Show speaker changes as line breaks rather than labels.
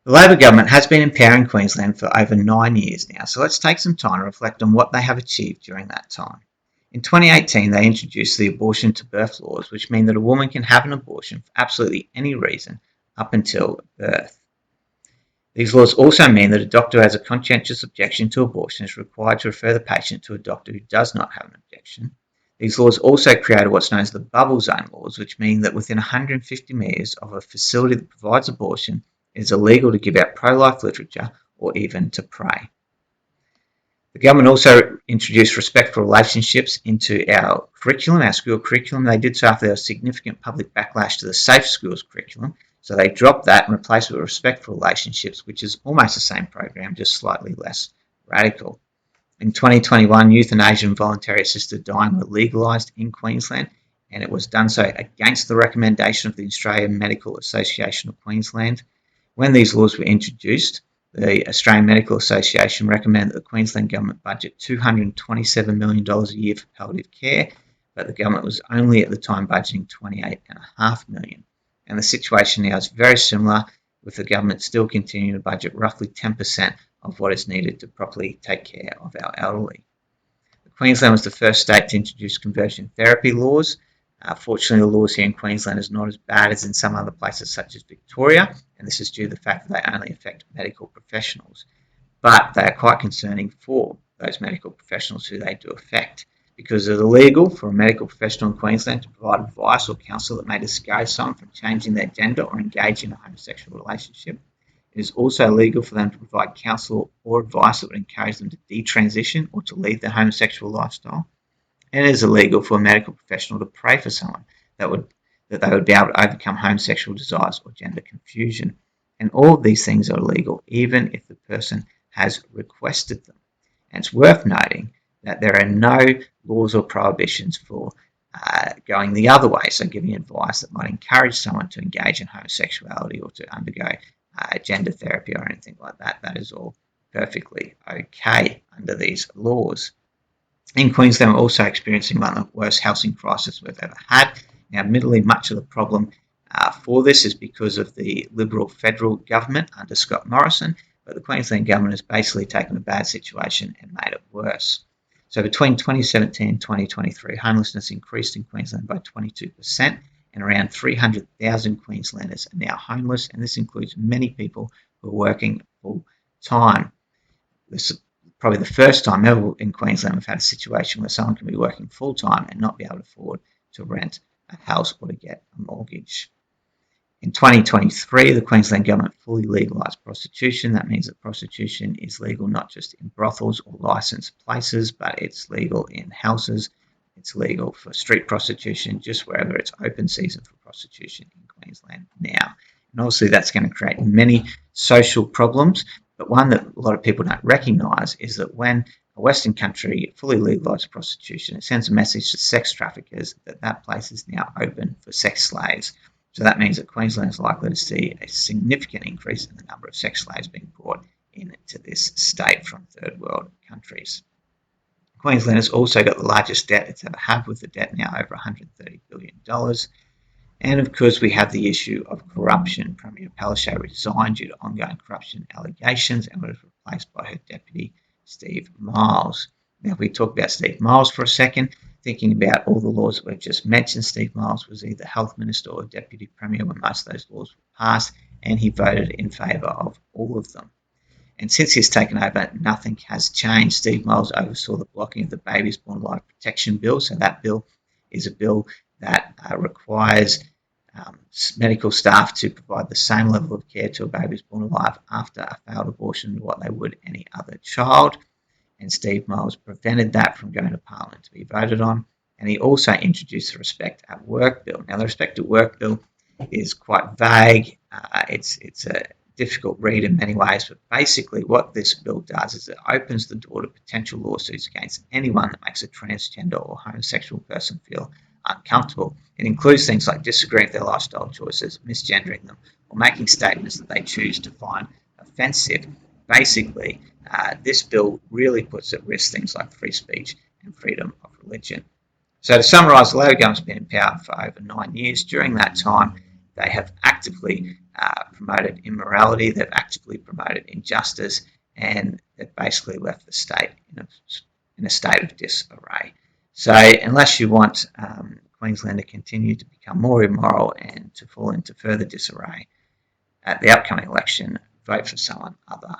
The Labor government has been in power in Queensland for over 9 years now, so let's take some time to reflect on what they have achieved during that time. In 2018, they introduced the abortion to birth laws, which mean that a woman can have an abortion for absolutely any reason up until birth. These laws also mean that a doctor who has a conscientious objection to abortion is required to refer the patient to a doctor who does not have an objection. These laws also created what's known as the bubble zone laws, which mean that within 150 metres of a facility that provides abortion, it is illegal to give out pro-life literature or even to pray. The government also introduced respectful relationships into our curriculum, our school curriculum. They did so after there was significant public backlash to the Safe Schools curriculum. So they dropped that and replaced it with respectful relationships, which is almost the same program, just slightly less radical. In 2021, euthanasia and voluntary assisted dying were legalised in Queensland, and it was done so against the recommendation of the Australian Medical Association of Queensland. When these laws were introduced, the Australian Medical Association recommended that the Queensland government budget $227 million a year for palliative care, but the government was only at the time budgeting $28.5 million. And the situation now is very similar, with the government still continuing to budget roughly 10% of what is needed to properly take care of our elderly. Queensland was the first state to introduce conversion therapy laws. Fortunately, the laws here in Queensland is not as bad as in some other places such as Victoria, and this is due to the fact that they only affect medical professionals. But they are quite concerning for those medical professionals who they do affect, because it is illegal for a medical professional in Queensland to provide advice or counsel that may discourage someone from changing their gender or engage in a homosexual relationship. It is also illegal for them to provide counsel or advice that would encourage them to detransition or to leave their homosexual lifestyle. And it is illegal for a medical professional to pray for someone that they would be able to overcome homosexual desires or gender confusion. And all of these things are illegal, even if the person has requested them. And it's worth noting that there are no laws or prohibitions for going the other way, so giving advice that might encourage someone to engage in homosexuality or to undergo gender therapy or anything like that. That is all perfectly okay under these laws. In Queensland, we're also experiencing one of the worst housing crises we've ever had. Now, admittedly, much of the problem for this is because of the Liberal federal government under Scott Morrison, but the Queensland government has basically taken a bad situation and made it worse. So between 2017 and 2023, homelessness increased in Queensland by 22%, and around 300,000 Queenslanders are now homeless, and this includes many people who are working full time. This is probably the first time ever in Queensland we've had a situation where someone can be working full time and not be able to afford to rent a house or to get a mortgage. In 2023, the Queensland government fully legalised prostitution. That means that prostitution is legal not just in brothels or licensed places, but it's legal in houses. It's legal for street prostitution, just wherever it's open season for prostitution in Queensland now. And obviously that's going to create many social problems, but one that a lot of people don't recognise is that when a Western country fully legalises prostitution, it sends a message to sex traffickers that that place is now open for sex slaves. So that means that Queensland is likely to see a significant increase in the number of sex slaves being brought into this state from third world countries. Queensland has also got the largest debt it's ever had, with the debt now over $130 billion. And of course, we have the issue of corruption. Premier Palaszczuk resigned due to ongoing corruption allegations and was replaced by her deputy, Steve Miles. Now, if we talk about Steve Miles for a second, thinking about all the laws that we've just mentioned, Steve Miles was either health minister or deputy premier when most of those laws were passed, and he voted in favour of all of them. And since he's taken over, nothing has changed. Steve Miles oversaw the blocking of the Babies Born Alive Protection Bill. So that bill is a bill that requires medical staff to provide the same level of care to a baby born alive after a failed abortion as what they would any other child. And Steve Miles prevented that from going to Parliament to be voted on. And he also introduced the Respect at Work Bill. Now, the Respect at Work Bill is quite vague. It's a difficult read in many ways, but basically what this bill does is it opens the door to potential lawsuits against anyone that makes a transgender or homosexual person feel uncomfortable. It includes things like disagreeing with their lifestyle choices, misgendering them, or making statements that they choose to find offensive. Basically, this bill really puts at risk things like free speech and freedom of religion. So to summarise, the Labor government's been in power for over 9 years. During that time, They have actively promoted immorality, they've actively promoted injustice, and they've basically left the state in a state of disarray. So unless you want Queensland to continue to become more immoral and to fall into further disarray at the upcoming election, vote for someone other